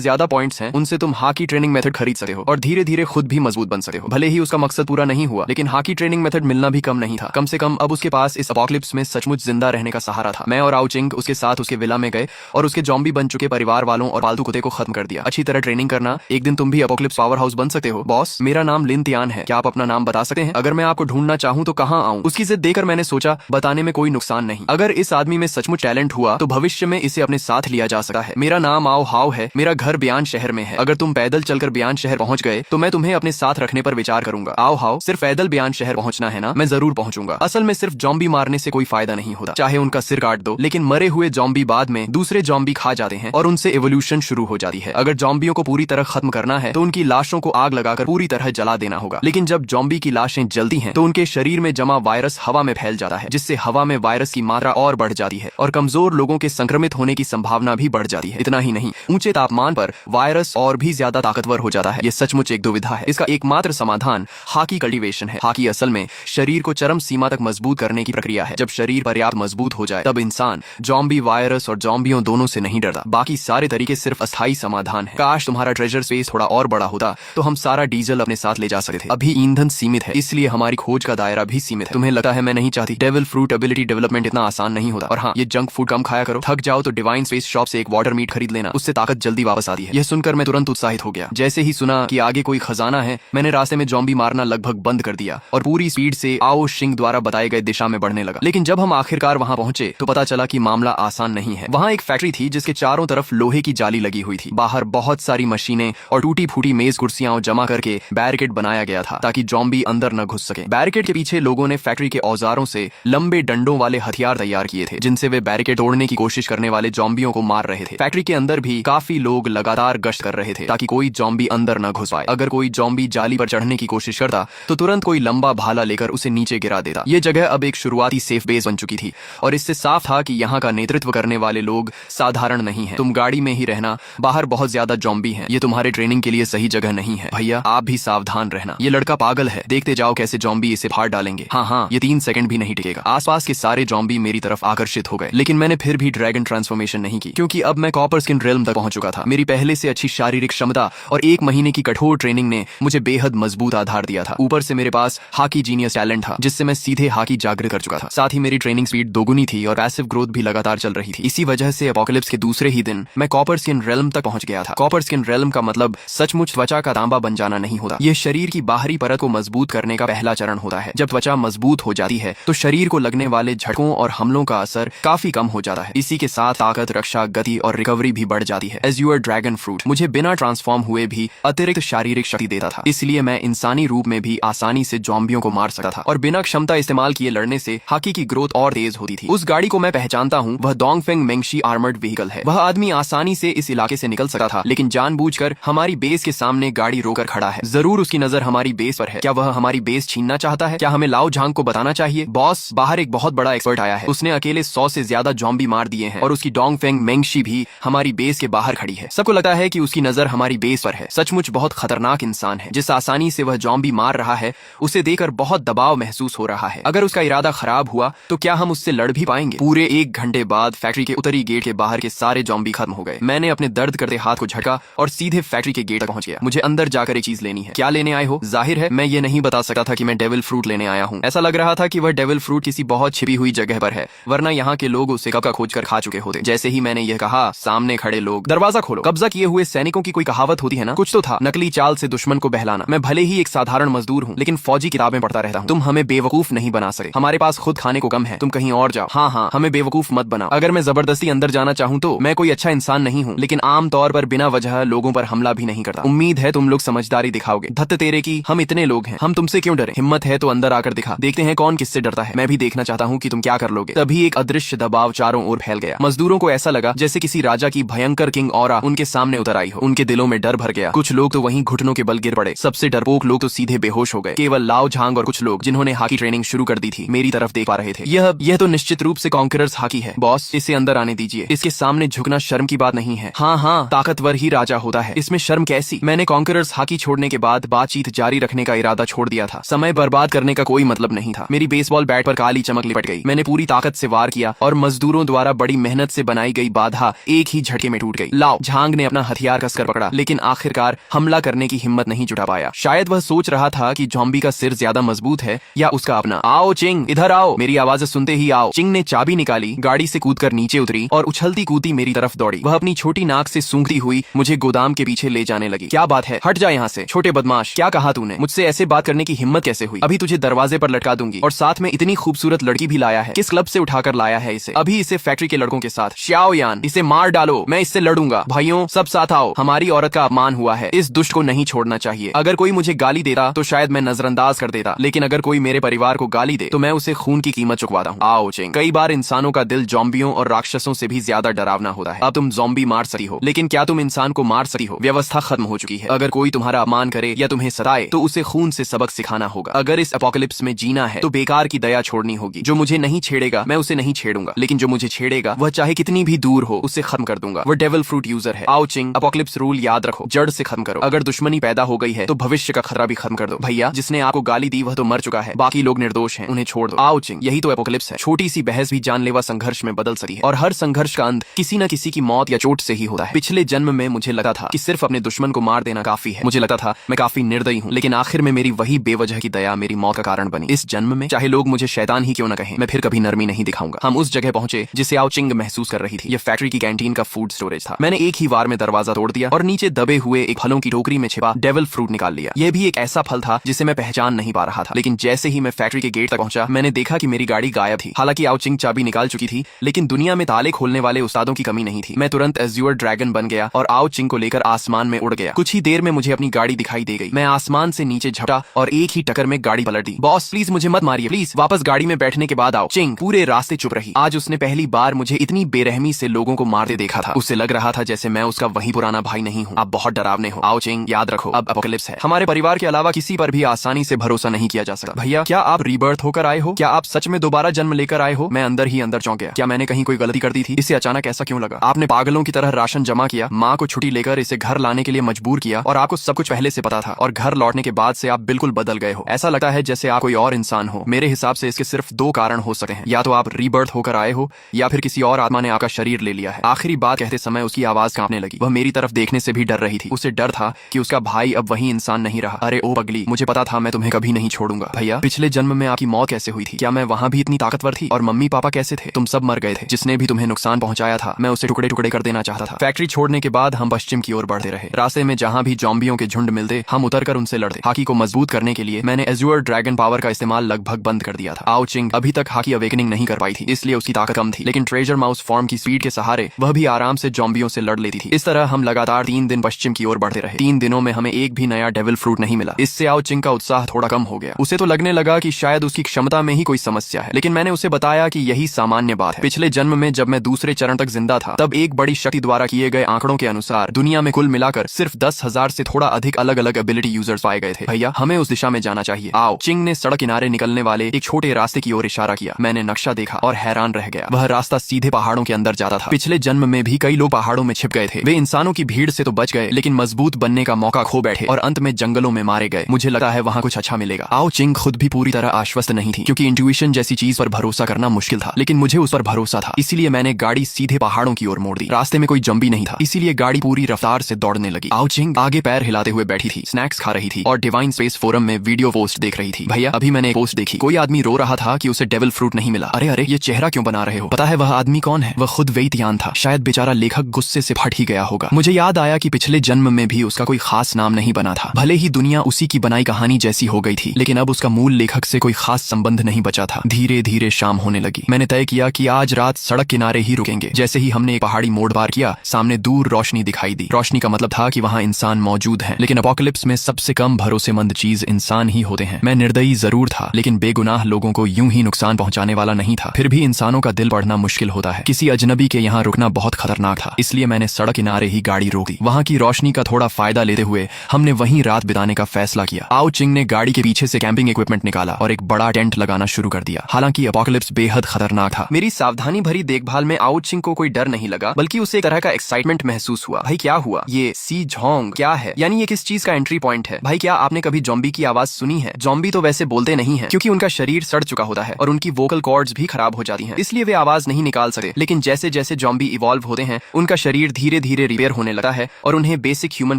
ज्यादा पॉइंट्स हैं उनसे तुम हाकी ट्रेनिंग मेथड खरीद सकते हो और धीरे धीरे खुद भी मजबूत बन सकते हो। भले ही उसका मकसद पूरा नहीं हुआ, लेकिन हाकी ट्रेनिंग मेथड मिलना भी कम नहीं था। कम से कम अब उसके पास इस अपोकलिप्स में सचमुच जिंदा रहने का सहारा था। मैं और आउचिंग उसके साथ उसके विला में गए और उसके ज़ॉम्बी बन चुके परिवार वालों और पालतू कुत्ते को खत्म कर दिया। अच्छी तरह ट्रेनिंग करना, एक दिन तुम भी अपोकलिप्स पावर हाउस बन सकते हो। बॉस, मेरा नाम लिन तियान है। क्या आप अपना नाम बता सकते हैं? अगर मैं आपको ढूंढना चाहूँ तो कहाँ आऊँ? उसकी जिद देकर मैंने सोचा बताने में कोई नुकसान नहीं। अगर इस आदमी में सचमुच टैलेंट हुआ तो भविष्य में इसे अपने साथ लिया जा सकता है। मेरा नाम आओ हाव है। मेरा घर बियान शहर में है। अगर तुम पैदल चलकर बियान शहर पहुंच गए तो मैं तुम्हें अपने साथ रखने पर विचार करूंगा। आओ हाव, सिर्फ पैदल बियान शहर पहुंचना है ना? मैं जरूर पहुंचूंगा। असल में सिर्फ ज़ॉम्बी मारने से कोई फायदा नहीं होता, चाहे उनका सिर काट दो, लेकिन मरे हुए ज़ॉम्बी बाद में दूसरे ज़ॉम्बी खा जाते हैं और उनसे एवोल्यूशन शुरू हो जाती है। अगर ज़ॉम्बियों को पूरी तरह खत्म करना है तो उनकी लाशों को आग लगाकर पूरी तरह जला देना होगा। लेकिन जब ज़ॉम्बी की लाशें जलती हैं तो उनके शरीर में जमा वायरस हवा में फैल जाता है, जिससे हवा में वायरस की मात्रा और बढ़ जाती है और कमजोर लोगों के संक्रमित होने की संभावना भी बढ़ जाती है। इतना ही नहीं, ऊंचे तापमान पर वायरस और भी ज्यादा ताकतवर हो जाता है। यह सचमुच एक दुविधा है। इसका एकमात्र समाधान हाकी कल्टीवेशन है। हाकी असल में शरीर को चरम सीमा तक मजबूत करने की प्रक्रिया है। जब शरीर पर्याप्त मजबूत हो जाए तब इंसान ज़ॉम्बी, वायरस और ज़ॉम्बियों दोनों से नहीं डरता। बाकी सारे तरीके सिर्फ अस्थायी समाधान है। काश तुम्हारा ट्रेजर स्पेस थोड़ा और बड़ा होता तो हम सारा डीजल अपने साथ ले जा सकते थे। अभी ईंधन सीमित है, इसलिए हमारी खोज का दायरा भी सीमित है। तुम्हें लगता है मैं नहीं चाहती? डेविल फ्रूट एबिलिटी डेवलपमेंट इतना आसान नहीं होता। और हाँ, ये जंक फूड कम खाया करो। थक जाओ तो डिवाइन स्पेस शॉप से एक वाटर मीट खरीद लेना, उससे ताकत जल्दी वापस आती है। यह सुनकर मैं तुरंत उत्साहित हो गया। जैसे ही सुना कि आगे कोई खजाना है, मैंने रास्ते में ज़ॉम्बी मारना लगभग बंद कर दिया और पूरी स्पीड से आओ शिंग द्वारा बताए गए दिशा में बढ़ने लगा। लेकिन जब हम आखिरकार वहां पहुंचे तो पता चला कि मामला आसान नहीं है। वहां एक फैक्ट्री थी जिसके चारों तरफ लोहे की जाली लगी हुई थी। बाहर बहुत सारी मशीनें और टूटी फूटी मेज कुर्सियां जमा करके बैरिकेड बनाया गया था ताकि ज़ॉम्बी अंदर न घुस सके। बैरिकेड के पीछे लोगों ने फैक्ट्री के औजारों से लंबे डंडों वाले हथियार तैयार किए थे, जिनसे वे बैरिकेड तोड़ने की कोशिश करने वाले ज़ॉम्बियों को मार रहे थे। फैक्ट्री के अंदर भी काफी लोग लगातार गश्त कर रहे थे ताकि कोई ज़ॉम्बी अंदर न घुस पाए। अगर कोई ज़ॉम्बी जाली पर चढ़ने की कोशिश करता तो तुरंत कोई लंबा भाला लेकर उसे नीचे गिरा देता। ये जगह अब एक शुरुआती सेफ बेस बन चुकी थी और इससे साफ था कि यहाँ का नेतृत्व करने वाले लोग साधारण नहीं है। तुम गाड़ी में ही रहना, बाहर बहुत ज्यादा ज़ॉम्बी हैं। ये तुम्हारे ट्रेनिंग के लिए सही जगह नहीं है। भैया, आप भी सावधान रहना। ये लड़का पागल है। देखते जाओ कैसे ज़ॉम्बी इसे फाड़ डालेंगे। हाँ, ये 3 सेकंड भी नहीं टिकेगा। आसपास के सारे ज़ॉम्बी मेरी तरफ आकर्षित हो गए, लेकिन मैंने फिर भी ड्रैगन ट्रांसफॉर्मेशन नहीं की, क्योंकि अब मैं कॉपर स्किन रेल्म तक पहुंच चुका था। मेरी पहले से अच्छी शारीरिक क्षमता और 1 महीने की कठोर ट्रेनिंग ने मुझे बेहद मजबूत आधार दिया था। ऊपर से मेरे पास हाकी जीनियस टैलेंट था, जिससे मैं सीधे हाकी जागृत कर चुका था। साथ ही मेरी ट्रेनिंग स्पीड दोगुनी थी और पैसिव ग्रोथ भी लगातार चल रही थी। इसी वजह से अपोकलिप्स के दूसरे ही दिन मैं कॉपर स्किन रेल्म तक पहुंच गया था। कॉपर स्किन रेल्म का मतलब सचमुच त्वचा का तांबा बन जाना नहीं होता। यह शरीर की बाहरी परत को मजबूत करने का पहला चरण होता है। जब त्वचा मजबूत हो जाती है तो शरीर को लगने वाले झटकों और हमलों का असर काफी कम हो जाता है। इसी के साथ ताकत, रक्षा, गति और रिकवरी भी बढ़ जाती है। एज यूर ड्रैगन फ्रूट मुझे बिना ट्रांसफॉर्म हुए भी अतिरिक्त शारीरिक शक्ति देता था, इसलिए मैं इंसानी रूप में भी आसानी से ज़ॉम्बियों को मार सकता था और बिना क्षमता इस्तेमाल किए लड़ने से हाकी की ग्रोथ और तेज होती थी। उस गाड़ी को मैं पहचानता हूँ, वह डोंगफेंग मेंगशी आर्मर्ड व्हीकल है। वह आदमी आसानी से इस इलाके से निकल सकता था, लेकिन जानबूझकर हमारी बेस के सामने गाड़ी रोकर खड़ा है। जरूर उसकी नजर हमारी बेस पर है। क्या वह हमारी बेस छीनना चाहता है? क्या हमें लाओ झांग को बताना चाहिए? बॉस, बाहर एक बहुत बड़ा एक्सपर्ट आया है। उसने अकेले 100 से ज्यादा ज़ॉम्बी मार दिए हैं और उसकी डोंगफेंग मेंगशी भी हमारी बेस के बाहर खड़ी है। सबको लगता है कि उसकी नजर हमारी बेस पर है। सचमुच बहुत खतरनाक इंसान है। जिस आसानी से वह ज़ॉम्बी मार रहा है, उसे देखकर बहुत दबाव महसूस हो रहा है। अगर उसका इरादा खराब हुआ तो क्या हम उससे लड़ भी पाएंगे? पूरे 1 घंटे बाद फैक्ट्री के उत्तरी गेट के बाहर के सारे ज़ॉम्बी खत्म हो गए। मैंने अपने दर्द करते हाथ को झटका और सीधे फैक्ट्री के गेट तक पहुंच गया। मुझे अंदर जाकर एक चीज लेनी है। क्या लेने आए हो? जाहिर है मैं ये नहीं बता सकता था कि मैं डेविल फ्रूट लेने आया हूँ। ऐसा लग रहा था कि वह डेविल फ्रूट किसी बहुत छिपी हुई जगह पर है, वरना यहाँ के लोग उसे कब का खोज कर खा चुके होते। जैसे ही मैंने यह कहा, सामने खड़े लोग, दरवाजा खोलो। कब्जा किए हुए सैनिकों की कोई कहावत होती है ना, कुछ तो था, नकली चाल से दुश्मन को बहलाना। मैं भले ही एक साधारण मजदूर हूँ, लेकिन फौजी किताबें पढ़ता रहता हूँ। तुम हमें बेवकूफ नहीं बना सके। हमारे पास खुद खाने को कम है, तुम कहीं और जाओ। हाँ, हमें बेवकूफ मत बनाओ। अगर मैं जबरदस्ती अंदर जाना चाहूँ तो मैं कोई अच्छा इंसान नहीं हूँ, लेकिन आमतौर पर बिना वजह लोगों पर हमला भी नहीं करता। उम्मीद है तुम लोग समझदारी दिखाओगे। धत्त तेरे की, हम इतने लोग हैं, हम तुमसे क्यों डरे? हिम्मत है तो अंदर आकर दिखा, देखते हैं कौन किससे डरता है। मैं भी देखना चाहता हूँ कि तुम क्या कर लोगे। तभी एक अदृश्य दबाव चारों ओर फैल गया। मजदूरों को ऐसा लगा जैसे किसी राजा की भयंकर किंग ऑरा उनके सामने उतर आई हो। उनके दिलों में डर भर गया। कुछ लोग तो वहीं घुटनों के बल गिर पड़े। सबसे डरपोक लोग तो सीधे बेहोश हो गए। केवल लाओ झांग और कुछ लोग जिन्होंने हाकी ट्रेनिंग शुरू कर दी थी मेरी तरफ देख पा रहे थे। यह तो निश्चित रूप से कॉन्करर्स हाकी है। बॉस, इसे अंदर आने दीजिए। इसके सामने झुकना शर्म की बात नहीं है। हाँ, ताकतवर ही राजा होता है, इसमें शर्म कैसी? मैंने कॉन्करर्स हाकी छोड़ने के बाद बातचीत जारी रखने का इरादा छोड़ दिया था। समय बर्बाद करने का कोई मतलब नहीं था। मेरी बेसबॉल बैट पर काली चमक लिपट गई। मैंने पूरी ताकत से वार किया दिया और मजदूरों द्वारा बड़ी मेहनत से बनाई गई बाधा एक ही झटके में टूट गई। लाओ झांग ने अपना हथियार कसकर पकड़ा, लेकिन आखिरकार हमला करने की हिम्मत नहीं जुटा पाया। शायद वह सोच रहा था कि ज़ॉम्बी का सिर ज्यादा मजबूत है या उसका अपना। आओ चिंग, इधर आओ। मेरी आवाज सुनते ही आओ। चिंग ने चाबी निकाली, गाड़ी से कूदकर नीचे उतरी और उछलती कूदती मेरी तरफ दौड़ी। वह अपनी छोटी नाक से सूंघती हुई मुझे गोदाम के पीछे ले जाने लगी। क्या बात है, हट जा यहाँ से छोटे बदमाश। क्या कहा तूने? मुझसे ऐसे बात करने की हिम्मत कैसे हुई? अभी तुझे दरवाजे पर लटका दूंगी, और साथ में इतनी खूबसूरत लड़की भी लाया है। किस क्लब से उठाकर लाया है इसे? अभी इसे फैक्ट्री के लड़कों के साथ। श्याओ यान, इसे मार डालो, मैं इससे लड़ूंगा। भाइयों सब साथ आओ, हमारी औरत का अपमान हुआ है, इस दुष्ट को नहीं छोड़ना चाहिए। अगर कोई मुझे गाली देता तो शायद मैं नजरअंदाज कर देता, लेकिन अगर कोई मेरे परिवार को गाली दे तो मैं उसे खून की कीमत चुकवाता हूँ। आओ चिंग। कई बार इंसानों का दिल ज़ॉम्बियों और राक्षसों से भी ज्यादा डरावना होता है। अब तुम ज़ॉम्बी मार सकती हो, लेकिन क्या तुम इंसान को मार सकती हो? व्यवस्था खत्म हो चुकी है। अगर कोई तुम्हारा अपमान करे या तुम्हें सताए तो उसे खून से सबक सिखाना होगा। अगर इस एपोकलिप्स में जीना है तो बेकार की दया छोड़नी होगी। जो मुझे नहीं छेड़ेगा मैं उसे नहीं छेड़ूंगा, लेकिन जो मुझे छेड़ेगा वह चाहे कितनी भी दूर हो उसे खत्म कर दूंगा। वह डेविल फ्रूट यूजर है। आओ चिंग, एपोकलिप्स रूल याद रखो, जड़ से खत्म करो। अगर दुश्मनी पैदा हो गई है तो भविष्य का खतरा भी खत्म कर दो। भैया, जिसने आपको गाली दी वह तो मर चुका है, बाकी लोग निर्दोष हैं, उन्हें छोड़ दो। आओ चिंग, यही तो एपोकलिप्स है। छोटी सी बहस भी जानलेवा संघर्ष में बदल सकती है, और हर संघर्ष का अंत किसी न किसी की मौत या चोट से ही होता है। पिछले जन्म में मुझे लगा था कि सिर्फ अपने दुश्मन को मार देना काफी है। मुझे लगता था मैं काफी निर्दयी हूँ, लेकिन आखिर में मेरी वही बेवजह की दया मेरी मौत का कारण बनी। इस जन्म में चाहे लोग मुझे शैतान ही क्यों न कहें, मैं फिर कभी नरमी नहीं दिखाऊंगा। हम उस जगह पहुंचे जिसे आओ चिंग महसूस कर रही थी। यह फैक्ट्री की कैंटीन का फूड स्टोरेज था। मैंने एक ही वार में दरवाजा तोड़ दिया और नीचे दबे हुए एक फलों की टोकरी में छिपा डेविल फ्रूट निकाल लिया। यह भी एक ऐसा फल था जिसे मैं पहचान नहीं पा रहा था, लेकिन जैसे ही मैं फैक्ट्री के गेट तक पहुंचा मैंने देखा कि मेरी गाड़ी गायब थी। हालांकि आओ चिंग चाबी निकाल चुकी थी, लेकिन दुनिया में ताले खोलने वाले उस्तादों की कमी नहीं थी। मैं तुरंत एज़्योर ड्रैगन बन गया और आओ चिंग को लेकर आसमान में उड़ गया। कुछ ही देर में मुझे अपनी गाड़ी दिखाई दे गई। मैं आसमान से नीचे झपटा और एक ही टक्कर में गाड़ी पलट दी। बॉस प्लीज मुझे मत मारिए, प्लीज वापस गाड़ी में बैठने के बाद आओ। चिंग पूरे रास्ते चुप रही। आज उसने पहली बार मुझे इतनी बेरहमी से लोगों को मारते देखा था। उसे लग रहा था जैसे मैं उसका वही पुराना भाई नहीं हूँ। आप बहुत डरावने हो। आओ चिंग, याद रखो अब एपोकलिप्स है। हमारे परिवार के अलावा किसी पर भी आसानी से भरोसा नहीं किया जा सकता। भैया, क्या आप रीबर्थ होकर आए हो? क्या आप सच में दोबारा जन्म लेकर आए हो? मैं अंदर ही अंदर चौंक गया। क्या मैंने कहीं कोई गलती कर दी थी? इसे अचानक ऐसा क्यों लगा? आपने पागलों की तरह राशन जमा किया, माँ को छुट्टी लेकर इसे घर लाने के लिए मजबूर किया, और आपको सब कुछ पहले से पता था, और घर लौटने के बाद से आप बिल्कुल बदल गए हो। ऐसा लगता है जैसे आप कोई और इंसान हो। मेरे हिसाब से इसके सिर्फ दो कारण हो सकते हैं, या तो आप रीबर्थ होकर आए हो या फिर किसी और आत्मा ने आपका शरीर ले लिया है। आखिरी बात कहते समय उसकी आवाज कांपने लगी। वह मेरी तरफ देखने से भी डर रही थी। उसे डर था कि उसका भाई अब वही इंसान नहीं रहा। अरे ओ पगली, मुझे पता था मैं तुम्हें कभी नहीं छोड़ूंगा। भैया, पिछले जन्म में आपकी मौत कैसे हुई थी? क्या मैं वहाँ भी इतनी ताकतवर थी? और मम्मी पापा कैसे थे? तुम सब मर गए थे। जिसने भी तुम्हें नुकसान पहुंचाया था मैं उसे टुकड़े टुकड़े कर देना चाहता था। फैक्ट्री छोड़ने के बाद हम पश्चिम की ओर बढ़ते रहे। रास्ते में जहाँ भी ज़ॉम्बियों के झुंड मिलते हम उतरकर उनसे लड़ते। हाकी को मजबूत करने के लिए मैंने एज़्योर ड्रैगन पावर का इस्तेमाल लगभग बंद कर दिया था। आओ चिंग अभी तक हाकी अवेकनिंग नहीं कर पाई थी, इसलिए उसकी ताकत कम थी, लेकिन ट्रेजर माउस फॉर्म की स्पीड के सहारे वह भी आराम से ज़ॉम्बियों से लड़ लेती थी। इस तरह हम लगातार 3 दिन पश्चिम की ओर बढ़ते रहे। 3 दिनों में हमें एक भी नया डेविल फ्रूट नहीं मिला। इससे आओ चिंग का उत्साह थोड़ा कम हो गया। उसे तो लगने लगा कि शायद उसकी क्षमता में ही कोई समस्या है, लेकिन मैंने उसे बताया कि यही सामान्य बात है। पिछले जन्म में जब मैं दूसरे चरण तक जिंदा था तब एक बड़ी शक्ति द्वारा किए गए आंकड़ों के अनुसार दुनिया में कुल मिलाकर सिर्फ 10,000 से थोड़ा अधिक अलग अलग एबिलिटी यूजर्स पाए गए थे। भैया, हमें उस दिशा में जाना चाहिए। आओ। चिंग ने सड़क किनारे निकलने वाले एक छोटे रास्ते की ओर इशारा किया। मैंने नक्शा देखा और हैरान रह गया। वह रास्ता सीधे पहाड़ों के अंदर जाता था। पिछले जन्म में भी कई लोग पहाड़ों में छिप गए थे। वे इंसानों की भीड़ से तो बच गए, लेकिन मजबूत बनने का मौका खो बैठे और अंत में जंगलों में मारे गए। मुझे लगा है वहाँ कुछ अच्छा मिलेगा। आओ चिंग खुद भी पूरी तरह आश्वस्त नहीं थी, क्योंकि इंट्यूशन जैसी चीज पर भरोसा करना मुश्किल था, लेकिन मुझे उस पर भरोसा था। इसीलिए मैंने गाड़ी सीधे पहाड़ों की ओर मोड़ दी। रास्ते में कोई जंबी नहीं था, इसीलिए गाड़ी पूरी रफ्तार से दौड़ने लगी। आओ चिंग आगे पैर हिलाते हुए बैठी थी, स्नैक्स खा रही थी और डिवाइन स्पेस फोरम में वीडियो पोस्ट देख रही थी। भैया, अभी मैंने एक पोस्ट देखी। कोई आदमी रो रहा था कि उसे डेविल फ्रूट नहीं मिला। अरे अरे, ये चेहरा क्यों बना रहे हो? पता है वह आदमी कौन है? वह खुद वेइतियान था। शायद बेचारा लेखक गुस्से से फट ही गया होगा। मुझे याद आया कि पिछले जन्म में भी उसका कोई खास नाम नहीं बना था। भले ही दुनिया उसी की बनाई कहानी जैसी हो गई थी, लेकिन अब उसका मूल लेखक से कोई खास संबंध नहीं बचा था। धीरे धीरे शाम होने लगी। मैंने तय किया कि आज रात सड़क किनारे ही रुकेंगे। जैसे ही हमने एक पहाड़ी मोड़ पार किया, सामने दूर रोशनी दिखाई दी। रोशनी का मतलब था कि वहाँ इंसान मौजूद हैं, लेकिन एपोकलिप्स में सबसे कम भरोसेमंद चीज इंसान ही होते हैं। मैं निर्दयी जरूर था, लेकिन बेगुनाह लोगों को यूं ही नुकसान पहुंचाने वाला नहीं था। फिर भी इंसानों का दिल पढ़ना मुश्किल होता है। किसी अजनबी के यहाँ रुकना बहुत खतरनाक था, इसलिए मैंने सड़क किनारे ही गाड़ी रोक दी। वहाँ की रोशनी का थोड़ा फायदा लेते हुए हमने वहीं रात बिताने का फैसला किया। आओ चिंग ने गाड़ी के पीछे से कैंपिंग इक्विपमेंट निकाला और एक बड़ा टेंट लगाना शुरू कर दिया। हालांकि एपोकलिप्स बेहद खतरनाक था। मेरी सावधानी भरी देखभाल में आओ चिंग को कोई डर नहीं लगा, बल्कि उसे एक तरह का एक्साइटमेंट महसूस हुआ। भाई क्या हुआ? ये सी झोंग क्या है? यानी ये किस चीज का एंट्री पॉइंट है? भाई, क्या आपने कभी ज़ॉम्बी की आवाज सुनी है? ज़ॉम्बी तो वैसे बोलते नहीं है, क्योंकि उनका शरीर सड़ चुका होता है और उनकी वोकल कॉर्ड्स भी खराब हो जाती जाती हैं, इसलिए वे आवाज नहीं निकाल सकते। लेकिन जैसे जैसे ज़ॉम्बी इवॉल्व होते हैं, उनका शरीर धीरे धीरे रिपेयर होने लगता है और उन्हें बेसिक ह्यूमन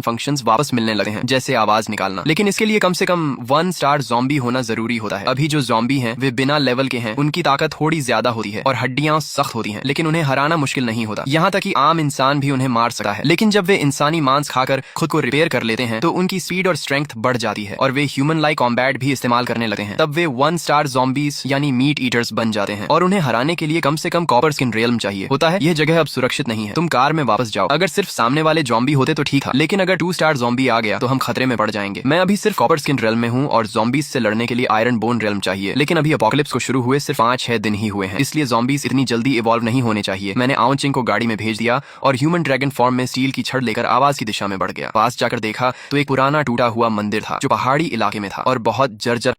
फंक्शंस वापस मिलने लगते हैं, जैसे आवाज निकालना। लेकिन इसके लिए कम से कम 1 स्टार ज़ॉम्बी होना जरूरी होता है। अभी जो ज़ॉम्बी हैं वे बिना लेवल के हैं, उनकी ताकत थोड़ी ज्यादा होती है और हड्डियां सख्त होती हैं, लेकिन उन्हें हराना मुश्किल नहीं होता। यहाँ तक कि आम इंसान भी उन्हें मार सकता है। लेकिन जब वे इंसानी मांस खाकर खुद को रिपेयर कर लेते हैं तो उनकी स्पीड और स्ट्रेंथ बढ़ जाती है और वे ह्यूमन लाइक कॉम्बैट भी इस्तेमाल करने लगते हैं। तब वे 1 स्टार ज़ॉम्बीज यानी मीट ईटर्स बन जाते हैं और उन्हें हराने के लिए कम से कम कॉपर स्किन रियल्म चाहिए होता है। यह जगह अब सुरक्षित नहीं है, तुम कार में वापस जाओ। अगर सिर्फ सामने वाले ज़ॉम्बी होते तो ठीक था, लेकिन अगर 2 स्टार ज़ॉम्बी आ गया तो हम खतरे में पड़ जाएंगे। मैं अभी सिर्फ कॉपर स्किन रियल्म में हूँ और ज़ॉम्बीज से लड़ने के लिए आयरन बोन रियल्म चाहिए। लेकिन अभी अपोकलिप्स को शुरू हुए सिर्फ 5-6 दिन ही हुए हैं, इसलिए ज़ॉम्बीज इतनी जल्दी इवॉल्व नहीं होने चाहिए। मैंने आओ चिंग को गाड़ी में भेज दिया और ह्यूमन ड्रैगन फॉर्म में स्टील की छड़ लेकर आवाज की दिशा में बढ़ गया। पास जाकर देखा तो एक पुराना टूटा हुआ मंदिर था जो पहाड़ी इलाके में था और बहुत जर्जर